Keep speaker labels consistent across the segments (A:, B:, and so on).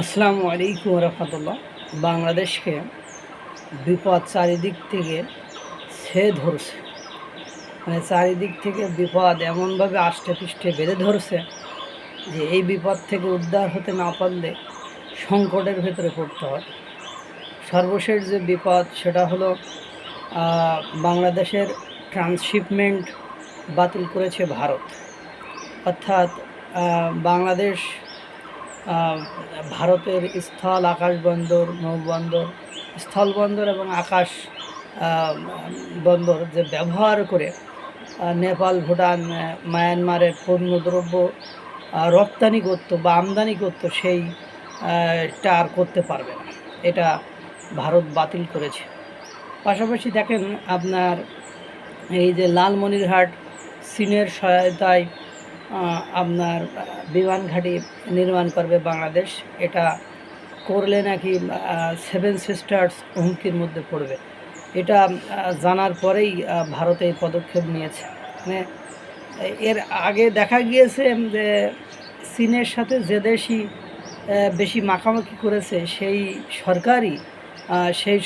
A: আসসালামু আলাইকুম রহমতুল্লাহ। বাংলাদেশকে বিপদ চারিদিক থেকে ছেয়ে ধরছে, মানে চারিদিক থেকে বিপদ এমনভাবে আষ্টে পৃষ্ঠে বেঁধে ধরছে যে এই বিপদ থেকে উদ্ধার হতে না পারলে সংকটের ভেতরে পড়তে হয়। সর্বশেষ যে বিপদ সেটা হলো বাংলাদেশের ট্রান্সশিপমেন্ট বাতিল করেছে ভারত। অর্থাৎ বাংলাদেশ ভারতের স্থল, আকাশ বন্দর, নৌবন্দর, স্থলবন্দর এবং আকাশ বন্দর যে ব্যবহার করে নেপাল, ভুটান, মায়ানমারের পণ্যদ্রব্য রপ্তানি করতো বা আমদানি করতো, সেইটা আর করতে পারবে না। এটা ভারত বাতিল করেছে। পাশাপাশি দেখেন আপনার এই যে লালমনিরহাট চীনের সহায়তায় আপনার বিমান ঘাঁটি নির্মাণ করবে বাংলাদেশ, এটা করলে নাকি সেভেন সিস্টার্স হুমকির মধ্যে পড়বে। এটা জানার পরেই ভারত এই পদক্ষেপ নিয়েছে। মানে এর আগে দেখা গিয়েছে যে চীনের সাথে যে দেশই বেশি মাখামাখি করেছে সেই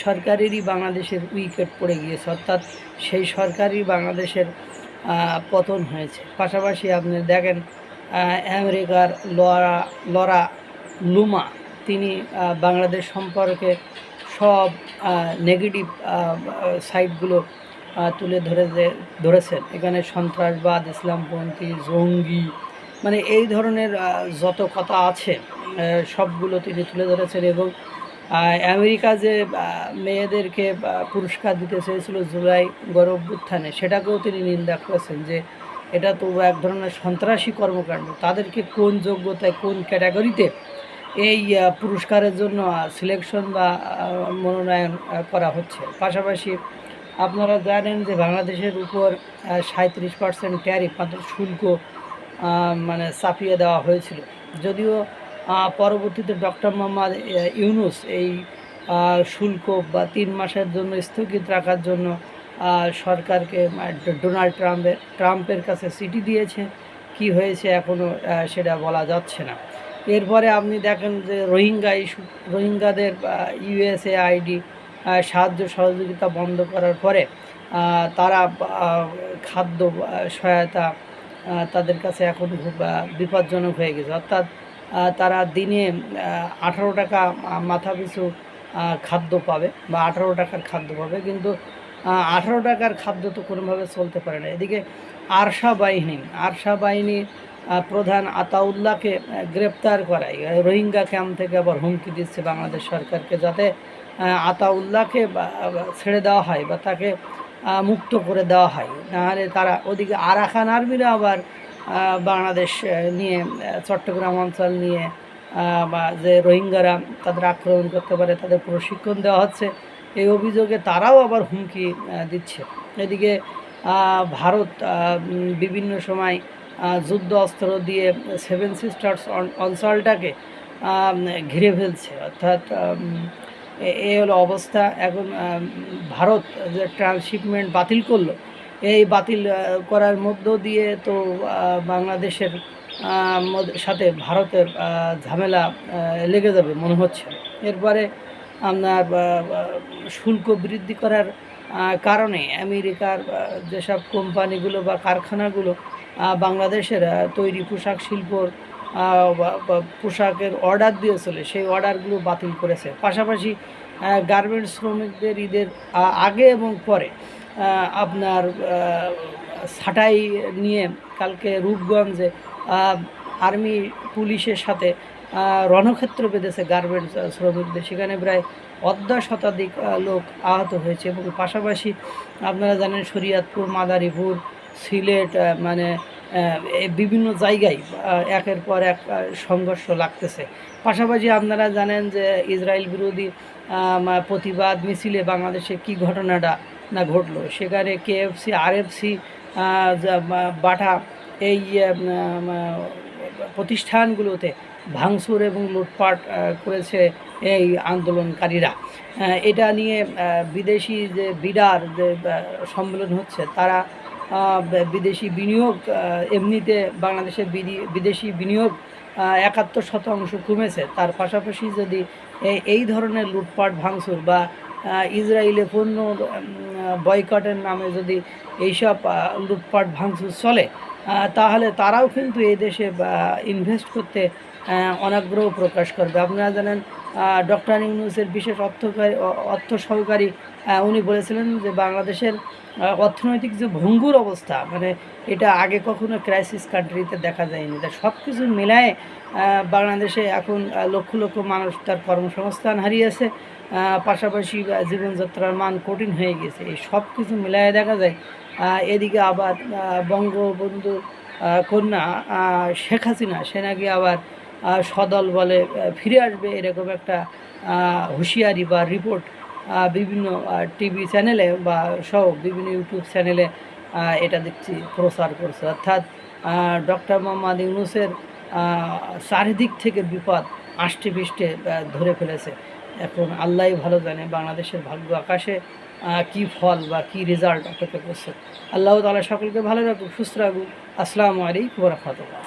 A: সরকারেরই বাংলাদেশের উইকেট পড়ে গিয়েছে, অর্থাৎ সেই সরকারই বাংলাদেশের পতন হয়েছে। পাশাপাশি আপনি দেখেন আমেরিকার লরা লুমা, তিনি বাংলাদেশ সম্পর্কে সব নেগেটিভ সাইডগুলো তুলে ধরেছেন। এখানে সন্ত্রাসবাদ, ইসলামপন্থী, জঙ্গি, মানে এই ধরনের যত কথা আছে সবগুলো তিনি তুলে ধরেছেন। এবং আমেরিকা যে মেয়েদেরকে পুরস্কার দিতে চেয়েছিল জুলাই গণ অভ্যুত্থানে, সেটাকেও তিনি নিন্দা করেছেন যে এটা তো এক ধরনের সন্ত্রাসী কর্মকাণ্ড। তাদেরকে কোন যোগ্যতায়, কোন ক্যাটাগরিতে এই পুরস্কারের জন্য সিলেকশন বা মনোনয়ন করা হচ্ছে। পাশাপাশি আপনারা জানেন যে বাংলাদেশের উপর 37% ট্যারিফ, শুল্ক মানে চাপিয়ে দেওয়া হয়েছিল। যদিও পরবর্তীতে ডক্টর মোহাম্মদ ইউনূস এই শুল্ক 3 মাসের জন্য স্থগিত রাখার জন্য সরকারকে ডোনাল্ড ট্রাম্পের কাছে চিঠি দিয়েছে। কি হয়েছে এখনও সেটা বলা যাচ্ছে না। এরপরে আপনি দেখেন যে রোহিঙ্গাদের ইউএসএআইডি সাহায্য সহযোগিতা বন্ধ করার পরে তারা খাদ্য সহায়তা তাদের কাছে এখন খুব বিপজ্জনক হয়ে গেছে। অর্থাৎ তারা দিনে 18 টাকা মাথাপিছু খাদ্য পাবে বা 18 টাকার খাদ্য পাবে, কিন্তু 18 টাকার খাদ্য তো কোনোভাবে চলতে পারে না। এদিকে আরশা বাহিনী প্রধান আতাউল্লাহকে গ্রেপ্তার করায় রোহিঙ্গা ক্যাম্প থেকে আবার হুমকি দিচ্ছে বাংলাদেশ সরকারকে, যাতে আতাউল্লাহকে ছেড়ে দেওয়া হয় বা তাকে মুক্ত করে দেওয়া হয়। নাহলে তারা ওদিকে আরাকান আর্মিরা আবার বাংলাদেশ নিয়ে, চট্টগ্রাম অঞ্চল নিয়ে বা যে রোহিঙ্গারা তাদের আক্রমণ করতে পারে তাদের প্রশিক্ষণ দেওয়া হচ্ছে, এই অভিযোগে তারাও আবার হুমকি দিচ্ছে। এদিকে ভারত বিভিন্ন সময় যুদ্ধ অস্ত্র দিয়ে সেভেন সিস্টার্স অঞ্চলটাকে ঘিরে ফেলছে। অর্থাৎ এই হলো অবস্থা। এখন ভারত যে ট্রান্সশিপমেন্ট বাতিল করলো, এই বাতিল করার মধ্য দিয়ে তো বাংলাদেশের সাথে ভারতের ঝামেলা লেগে যাবে মনে হচ্ছে। এরপরে আপনার শুল্ক বৃদ্ধি করার কারণে আমেরিকার যেসব কোম্পানিগুলো বা কারখানাগুলো বাংলাদেশের তৈরি পোশাক শিল্পর পোশাকের অর্ডার দিয়েছিল, সেই অর্ডারগুলো বাতিল করেছে। পাশাপাশি গার্মেন্টস শ্রমিকদের ঈদের আগে এবং পরে আপনার ছাঁটাই নিয়ে কালকে রূপগঞ্জে আর্মি পুলিশের সাথে রণক্ষেত্র বেঁধেছে গার্মেন্টস শ্রমিকদের। সেখানে প্রায় 10 শতাধিক লোক আহত হয়েছে। এবং পাশাপাশি আপনারা জানেন শরীয়তপুর, মাদারীপুর, সিলেট, মানে বিভিন্ন জায়গায় একের পর এক সংঘর্ষ লাগতেছে। পাশাপাশি আপনারা জানেন যে ইসরায়েল বিরোধী প্রতিবাদ মিছিলে বাংলাদেশে কি ঘটনাটা না ঘটলো, সেখানে কেএফসি, আরএফসি, বাটা এই প্রতিষ্ঠানগুলোতে ভাঙচুর এবং লুটপাট করেছে এই আন্দোলনকারীরা। এটা নিয়ে বিদেশি যে বিডার যে সম্মেলন হচ্ছে, তারা বিদেশি বিনিয়োগ, এমনিতে বাংলাদেশে বিদেশি বিনিয়োগ 71% কমেছে। তার পাশাপাশি যদি এই ধরনের লুটপাট ভাঙচুর বা ইসরায়েলে পণ্য বয়কটের নামে যদি এইসব লুটপাট ভাঙচুর চলে, তাহলে তারাও কিন্তু এই দেশে ইনভেস্ট করতে অনাগ্রহ প্রকাশ করবে। আপনারা জানেন ডক্টর ইউনূসের বিশেষ অর্থ সহকারী উনি বলেছিলেন যে বাংলাদেশের অর্থনৈতিক যে ভঙ্গুর অবস্থা, মানে এটা আগে কখনো ক্রাইসিস কান্ট্রিতে দেখা যায়নি। তা সব কিছু মিলায়ে বাংলাদেশে এখন লক্ষ লক্ষ মানুষ তার কর্মসংস্থান হারিয়েছে, পাশাপাশি জীবনযাত্রার মান কঠিন হয়ে গেছে। এই সব কিছু মিলায়ে দেখা যায় এদিকে আবার বঙ্গবন্ধুর কন্যা শেখ হাসিনা সে নাকি আবার সদল বলে ফিরে আসবে, এরকম একটা হুঁশিয়ারি বা রিপোর্ট বিভিন্ন টিভি চ্যানেলে বা সহ বিভিন্ন ইউটিউব চ্যানেলে এটা দেখছি প্রচার করছে। অর্থাৎ ডক্টর মোহাম্মদ ইউনূসের চারিদিক থেকে বিপদ আষ্টে পৃষ্ঠে ধরে ফেলেছে। এখন আল্লাহই ভালো জানে বাংলাদেশের ভাগ্য আকাশে কী ফল বা কী রেজাল্ট অপেক্ষা করছে। আল্লাহ তাআলা সকলকে ভালো রাখুক, সুস্থ রাখুক। আসসালামু আলাইকুম ওয়া রাহমাতুল্লাহ।